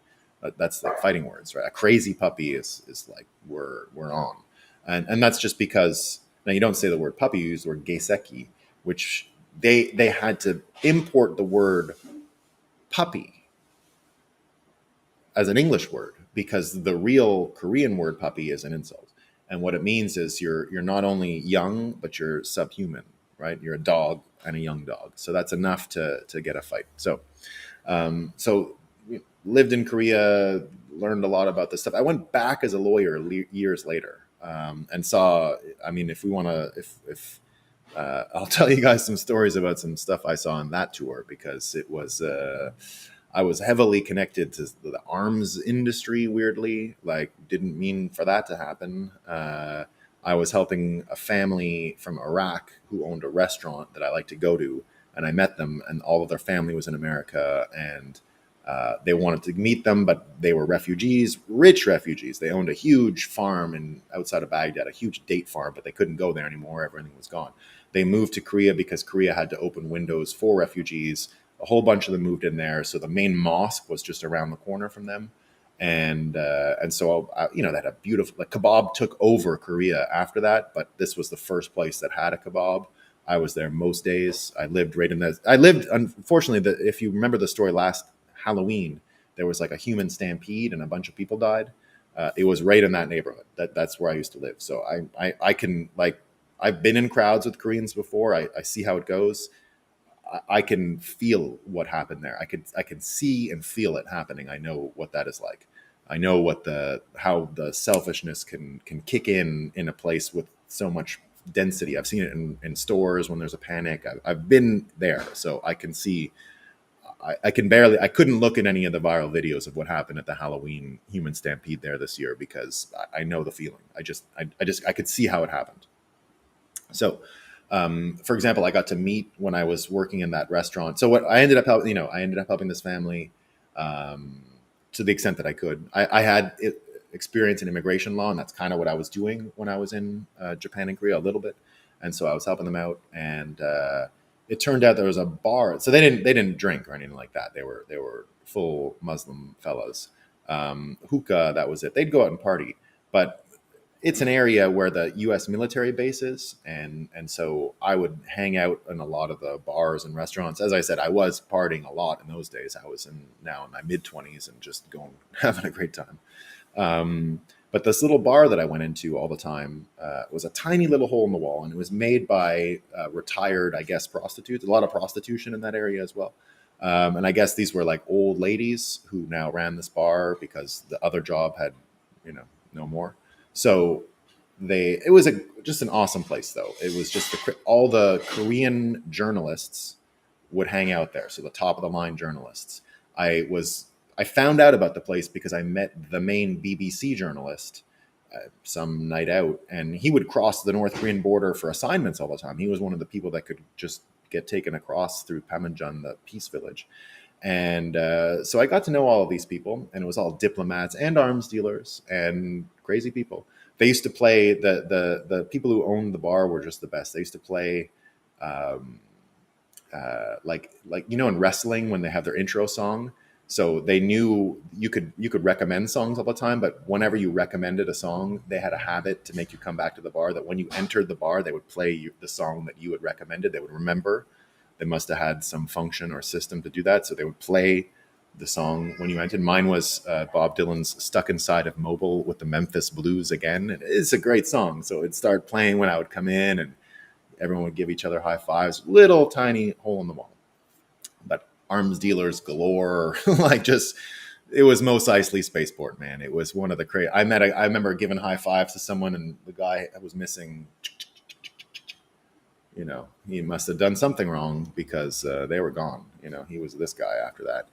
That's like fighting words, right? A crazy puppy is like we're on, and that's just because now you don't say the word puppy, you use the word geiseki, which they had to import the word puppy as an English word, because the real Korean word puppy is an insult. And what it means is you're not only young, but you're subhuman, right? You're a dog and a young dog. So that's enough to get a fight. So lived in Korea, learned a lot about this stuff. I went back as a lawyer years later, and saw, I mean, if we want to, if I'll tell you guys some stories about some stuff I saw on that tour, because it was, I was heavily connected to the arms industry, weirdly, like didn't mean for that to happen. I was helping a family from Iraq who owned a restaurant that I like to go to, and I met them, and all of their family was in America, and they wanted to meet them, but they were refugees, rich refugees. They owned a huge farm outside of Baghdad, a huge date farm, but they couldn't go there anymore. Everything was gone. They moved to Korea because Korea had to open windows for refugees. A whole bunch of them moved in there. So the main mosque was just around the corner from them. And so, they had a beautiful, like, kebab took over Korea after that, but this was the first place that had a kebab. I was there most days. I lived right in that. Unfortunately, if you remember the story last Halloween, there was like a human stampede and a bunch of people died. It was right in that neighborhood. That's where I used to live. So I can, like, I've been in crowds with Koreans before. I see how it goes. I can feel what happened there. I can see and feel it happening. I know what that is like. I know how the selfishness can kick in a place with so much density. I've seen it in stores when there's a panic. I've been there, so I can see. I couldn't look at any of the viral videos of what happened at the Halloween human stampede there this year, because I know the feeling. I could see how it happened. So, for example, I got to meet when I was working in that restaurant. So what I ended up helping this family, to the extent that I could. I had experience in immigration law, and that's kind of what I was doing when I was in Japan and Korea a little bit. And so I was helping them out, and it turned out there was a bar. So they didn't drink or anything like that. They were full Muslim fellas. Hookah, that was it. They'd go out and party, but it's an area where the U.S. military base is, and so I would hang out in a lot of the bars and restaurants. As I said, I was partying a lot in those days. I was now in my mid-20s and just going having a great time. But this little bar that I went into all the time was a tiny little hole in the wall, and it was made by retired, I guess, prostitutes. A lot of prostitution in that area as well. And I guess these were like old ladies who now ran this bar because the other job had, no more. So it was just an awesome place though. It was just all the Korean journalists would hang out there. So the top of the line journalists. I was I found out about the place because I met the main BBC journalist some night out, and he would cross the North Korean border for assignments all the time. He was one of the people that could just get taken across through Panmunjom, the peace village. And so I got to know all of these people, and it was all diplomats and arms dealers and crazy people. They used to play the people who owned the bar were just the best. They used to play um, like in wrestling when they have their intro song. So they knew you could recommend songs all the time, but whenever you recommended a song, they had a habit to make you come back to the bar. That when you entered the bar, they would play the song that you had recommended. They would remember. They must have had some function or system to do that. So they would play the song when you entered. Mine was Bob Dylan's "Stuck Inside of Mobile" with the Memphis Blues again. And it's a great song. So it'd start playing when I would come in, and everyone would give each other high fives. Little tiny hole in the wall, but arms dealers galore. Like just, it was Mos Eisley Spaceport, man. It was one of the crazy. I remember giving high fives to someone, and the guy was missing. He must have done something wrong because they were gone. He was this guy after that.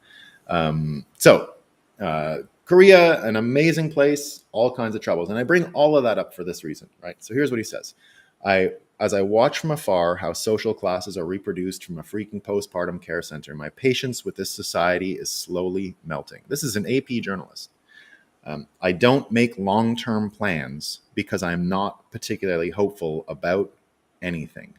Korea, an amazing place, all kinds of troubles. And I bring all of that up for this reason, right? So here's what he says. As I watch from afar how social classes are reproduced from a freaking postpartum care center, my patience with this society is slowly melting. This is an AP journalist. I don't make long-term plans because I'm not particularly hopeful about anything.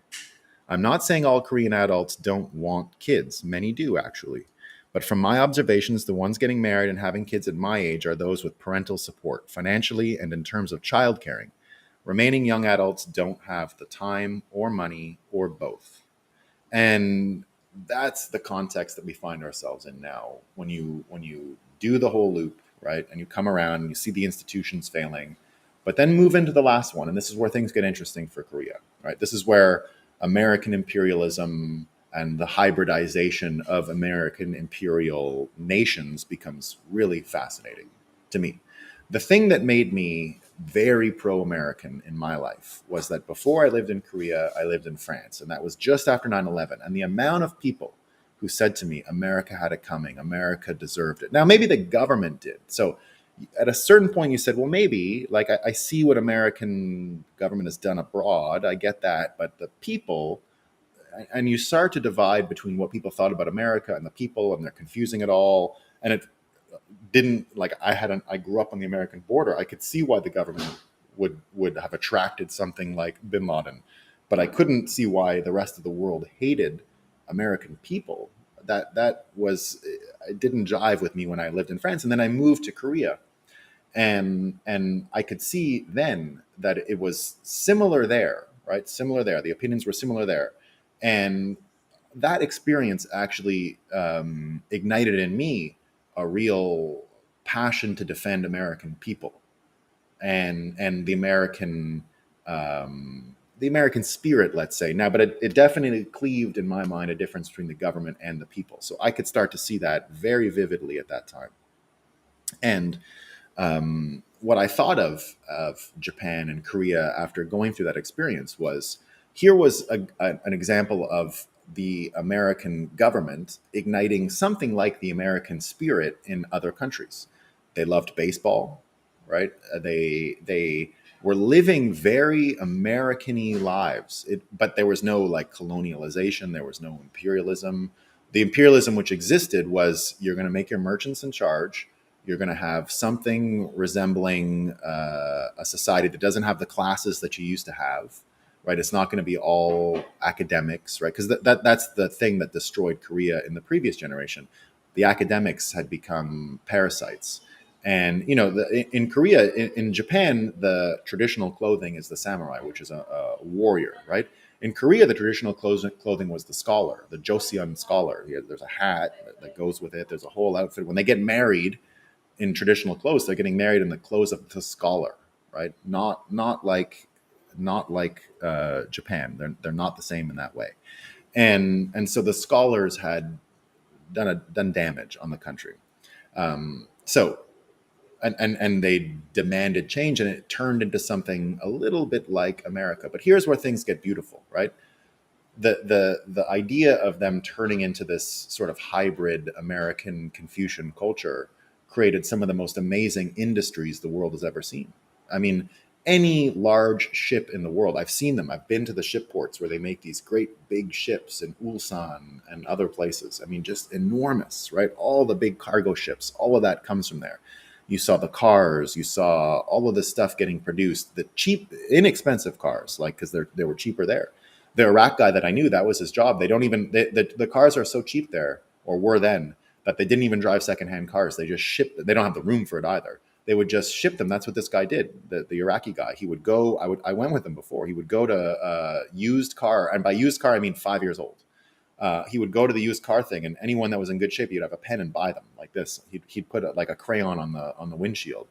I'm not saying all Korean adults don't want kids. Many do, actually. But from my observations, the ones getting married and having kids at my age are those with parental support, financially and in terms of child caring. Remaining young adults don't have the time or money or both. And that's the context that we find ourselves in now. When you do the whole loop, right, and you come around and you see the institutions failing, but then move into the last one, and this is where things get interesting for Korea, right? This is where American imperialism and the hybridization of American imperial nations becomes really fascinating to me. The thing that made me very pro-American in my life was that before I lived in Korea, I lived in France, and that was just after 9/11. And the amount of people who said to me, America had it coming, America deserved it. Now, maybe the government did. So at a certain point, you said, well, maybe, like, I see what American government has done abroad. I get that. But the people, and you start to divide between what people thought about America and the people, and they're confusing it all. And it didn't, like, I grew up on the American border. I could see why the government would have attracted something like bin Laden, but I couldn't see why the rest of the world hated American people. That was, it didn't jive with me when I lived in France. And then I moved to Korea, and I could see then that it was similar there, right? Similar there. The opinions were similar there. And that experience actually ignited in me a real passion to defend American people and the American spirit, let's say. Now, but it definitely cleaved in my mind a difference between the government and the people. So I could start to see that very vividly at that time. And what I thought of Japan and Korea after going through that experience was, here was an example of the American government igniting something like the American spirit in other countries. They loved baseball, right? They were living very American-y lives, but there was no like colonialization, there was no imperialism. The imperialism which existed was, you're going to make your merchants in charge. You're going to have something resembling a society that doesn't have the classes that you used to have, right? It's not going to be all academics, right? Because that's the thing that destroyed Korea in the previous generation. The academics had become parasites. And, in Korea, in Japan, the traditional clothing is the samurai, which is a warrior, right? In Korea, the traditional clothing was the scholar, the Joseon scholar. There's a hat that goes with it. There's a whole outfit. When they get married, in traditional clothes. They're getting married in the clothes of the scholar, right? Not like Japan. They're not the same in that way. And so the scholars had done damage on the country. So and they demanded change, and it turned into something a little bit like America. But here's where things get beautiful, right? The idea of them turning into this sort of hybrid American Confucian culture created some of the most amazing industries the world has ever seen. I mean, any large ship in the world, I've seen them. I've been to the ship ports where they make these great big ships in Ulsan and other places. I mean, just enormous, right? All the big cargo ships, all of that comes from there. You saw the cars, you saw all of this stuff getting produced, the cheap, inexpensive cars, like because they were cheaper there. The Iraq guy that I knew, that was his job. They don't even the cars are so cheap there, or were then, that they didn't even drive secondhand cars. They just shipped. They don't have the room for it either. They would just ship them. That's what this guy did. The Iraqi guy. He would go. I went with him before. He would go to a used car, and by used car I mean 5 years old. He would go to the used car thing, and anyone that was in good shape, he'd have a pen and buy them like this. He'd put like a crayon on the windshield,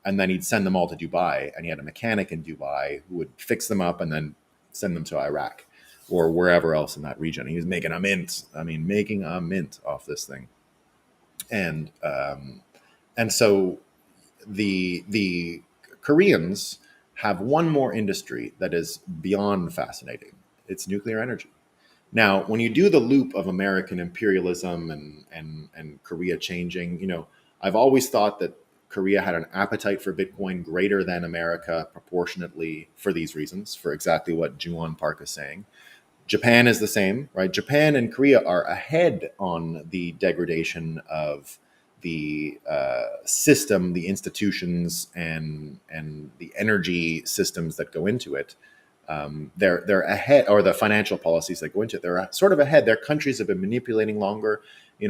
and then he'd send them all to Dubai. And he had a mechanic in Dubai who would fix them up and then send them to Iraq or wherever else in that region. He was making a mint. I mean, making a mint off this thing. And so the Koreans have one more industry that is beyond fascinating. It's nuclear energy. Now, when you do the loop of American imperialism and Korea changing, I've always thought that Korea had an appetite for Bitcoin greater than America proportionately for these reasons, for exactly what Juwon Park is saying. Japan is the same, right? Japan and Korea are ahead on the degradation of the system, the institutions, and the energy systems that go into it. They're ahead, or the financial policies that go into it. They're sort of ahead. Their countries have been manipulating longer.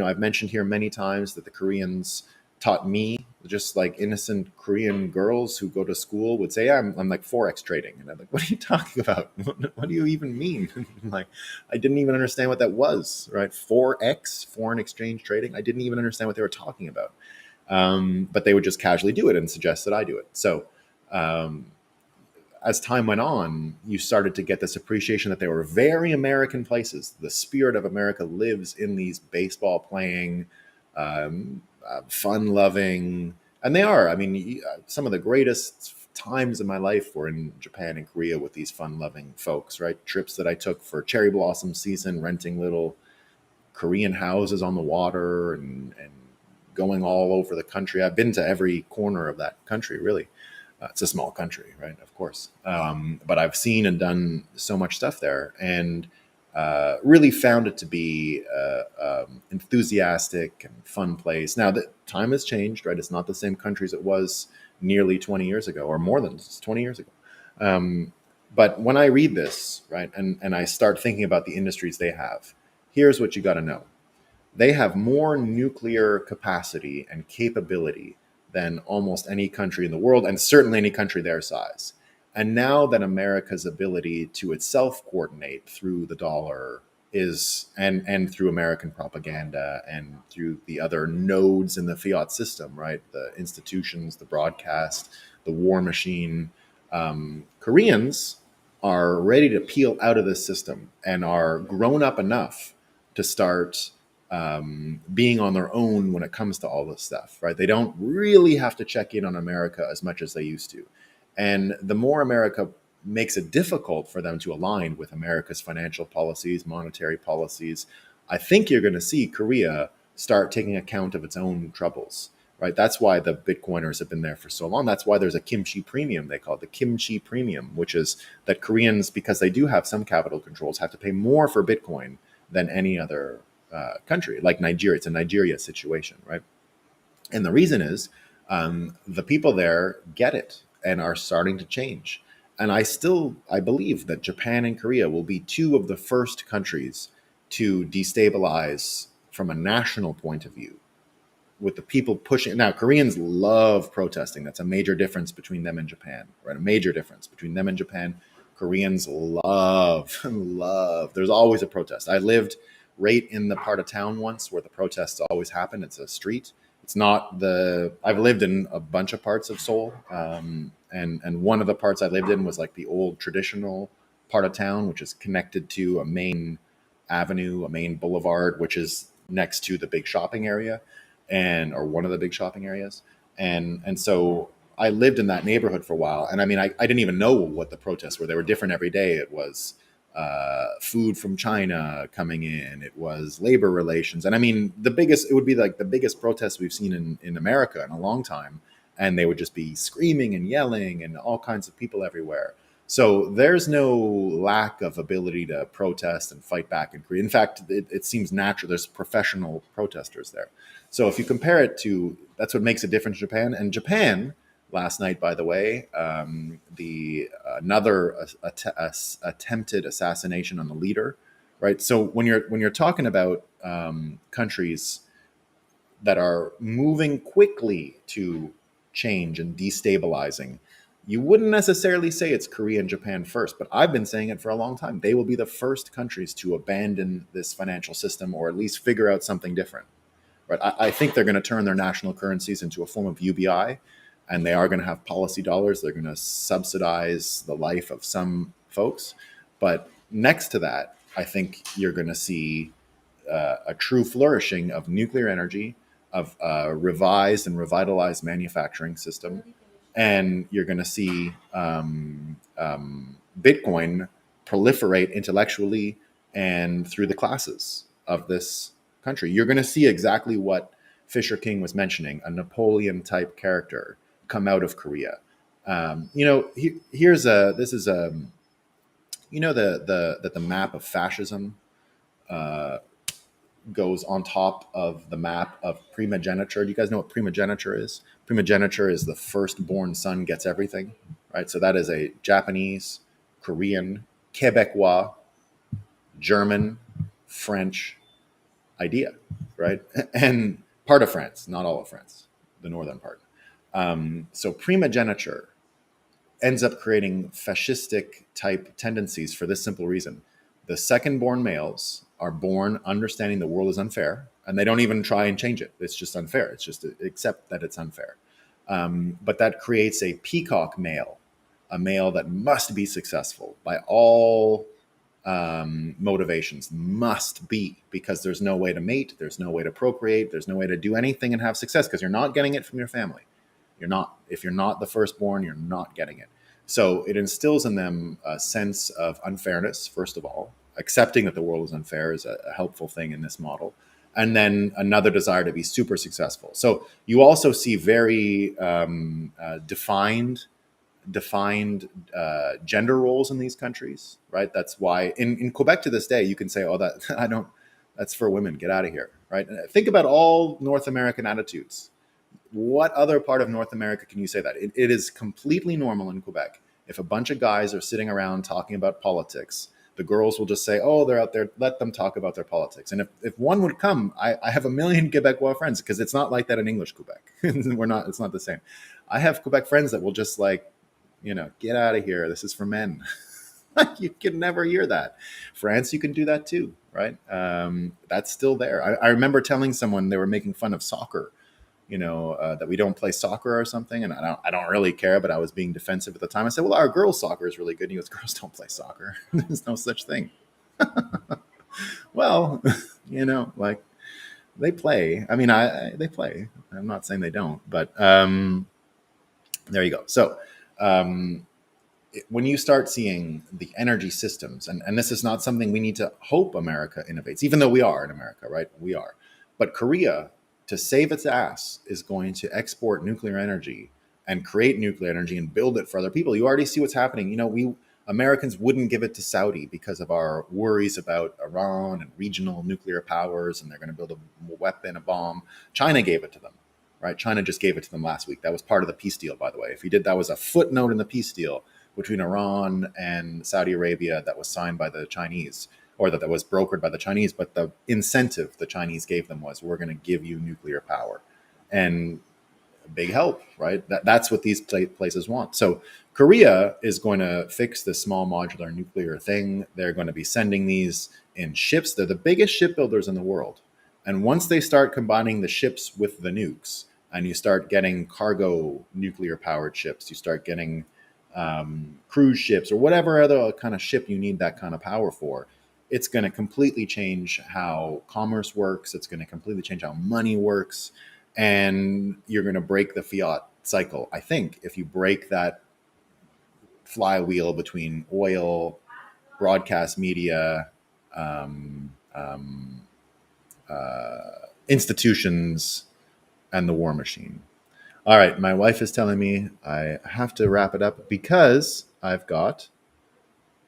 I've mentioned here many times that the Koreans taught me, just like innocent Korean girls who go to school would say, I'm like Forex trading. And I'm like, what are you talking about? What do you even mean? Like, I didn't even understand what that was, right? Forex, foreign exchange trading. I didn't even understand what they were talking about. But they would just casually do it and suggest that I do it. So, as time went on, you started to get this appreciation that they were very American places. The spirit of America lives in these baseball playing, fun loving, and they are. I mean, some of the greatest times in my life were in Japan and Korea with these fun loving folks, right? Trips that I took for cherry blossom season, renting little Korean houses on the water and going all over the country. I've been to every corner of that country, really. It's a small country, right? Of course. But I've seen and done so much stuff there, and really found it to be enthusiastic and fun place. Now, the time has changed, right? It's not the same country as it was nearly 20 years ago, or more than 20 years ago. But when I read this, right, and I start thinking about the industries they have, here's what you got to know. They have more nuclear capacity and capability than almost any country in the world, and certainly any country their size. And now that America's ability to itself coordinate through the dollar is, and through American propaganda and through the other nodes in the fiat system, right? The institutions, the broadcast, the war machine, Koreans are ready to peel out of this system and are grown up enough to start being on their own when it comes to all this stuff, right? They don't really have to check in on America as much as they used to. And the more America makes it difficult for them to align with America's financial policies, monetary policies, I think you're going to see Korea start taking account of its own troubles, right? That's why the Bitcoiners have been there for so long. That's why there's a kimchi premium. They call it the kimchi premium, which is that Koreans, because they do have some capital controls, have to pay more for Bitcoin than any other country, like Nigeria. It's a Nigeria situation, right? And the reason is the people there get it and are starting to change. And I believe that Japan and Korea will be two of the first countries to destabilize from a national point of view, with the people pushing. Now, Koreans love protesting. That's a major difference between them and Japan, right? A major difference between them and Japan. Koreans love. There's always a protest. I lived right in the part of town once where the protests always happen. It's a street. It's not the. I've lived in a bunch of parts of Seoul, and one of the parts I lived in was like the old traditional part of town, which is connected to a main avenue, a main boulevard, which is next to the big shopping area, and or one of the big shopping areas, and so I lived in that neighborhood for a while, and I mean, I didn't even know what the protests were. They were different every day. It was food from China coming in. It was labor relations, and I mean, it would be like the biggest protests we've seen in America in a long time, and they would just be screaming and yelling, and all kinds of people everywhere. So there's no lack of ability to protest and fight back in Korea. In fact, it seems natural. There's professional protesters there. So if you compare it to, that's what makes a difference in Japan. And Japan, last night, by the way, the another attempted assassination on the leader, right? So when you're talking about countries that are moving quickly to change and destabilizing, you wouldn't necessarily say it's Korea and Japan first, but I've been saying it for a long time. They will be the first countries to abandon this financial system, or at least figure out something different. Right? I think they're going to turn their national currencies into a form of UBI, and they are going to have policy dollars. They're going to subsidize the life of some folks. But next to that, I think you're going to see a true flourishing of nuclear energy, of a revised and revitalized manufacturing system, and you're going to see Bitcoin proliferate intellectually and through the classes of this country. You're going to see exactly what Fisher King was mentioning, a Napoleon type character come out of Korea. Here's a this is a the map of fascism goes on top of the map of primogeniture. Do you guys know what primogeniture is? Primogeniture is the firstborn son gets everything, right? So that is a Japanese, Korean, Quebecois, German, French idea, right? And part of France, not all of France, the northern part. So primogeniture ends up creating fascistic type tendencies for this simple reason. The second born males are born understanding the world is unfair, and they don't even try and change it. It's just unfair. It's just to accept that it's unfair. But that creates a peacock male, a male that must be successful by all motivations, must be, because there's no way to mate, there's no way to procreate, there's no way to do anything and have success, because you're not getting it from your family. If you're not the firstborn, you're not getting it. So it instills in them a sense of unfairness, first of all. Accepting that the world is unfair is a helpful thing in this model. And then another desire to be super successful. So you also see very defined gender roles in these countries, right? That's why in Quebec to this day, you can say, oh, that's for women, get out of here, right? Think about all North American attitudes. What other part of North America can you say that? It is completely normal in Quebec. If a bunch of guys are sitting around talking about politics, the girls will just say, oh, they're out there, let them talk about their politics. And if one would come, I have a million Quebecois friends, because it's not like that in English Quebec. It's not the same. I have Quebec friends that will just get out of here. This is for men. You can never hear that. France, you can do that too, right? That's still there. I remember telling someone, they were making fun of soccer, that we don't play soccer or something. And I don't really care, but I was being defensive at the time. I said, well, our girls' soccer is really good. And he goes, girls don't play soccer. There's no such thing. Well, they play. I mean, they play. I'm not saying they don't, but there you go. So when you start seeing the energy systems, and this is not something we need to hope America innovates, even though we are in America, right? We are. But Korea, to save its ass, is going to export nuclear energy and create nuclear energy and build it for other people. You already see what's happening. We Americans wouldn't give it to Saudi because of our worries about Iran and regional nuclear powers, and they're going to build a weapon, a bomb. China gave it to them, right? China just gave it to them last week. That was part of the peace deal, by the way. If you did, that was a footnote in the peace deal between Iran and Saudi Arabia that was signed by the Chinese, or that was brokered by the Chinese, but the incentive the Chinese gave them was, we're going to give you nuclear power. And big help, right? That's what these places want. So Korea is going to fix this small modular nuclear thing. They're going to be sending these in ships. They're the biggest shipbuilders in the world. And once they start combining the ships with the nukes, and you start getting cargo nuclear powered ships, you start getting cruise ships or whatever other kind of ship you need that kind of power for, it's going to completely change how commerce works. It's going to completely change how money works. And you're going to break the fiat cycle. I think if you break that flywheel between oil, broadcast media, um, um, institutions, and the war machine. All right, my wife is telling me I have to wrap it up because I've got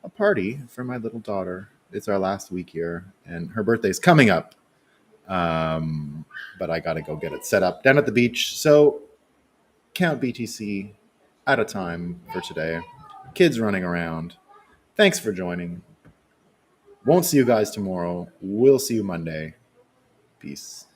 a party for my little daughter. It's our last week here, and her birthday's coming up. But I got to go get it set up down at the beach. So count BTC at a time for today. Kids running around. Thanks for joining. Won't see you guys tomorrow. We'll see you Monday. Peace.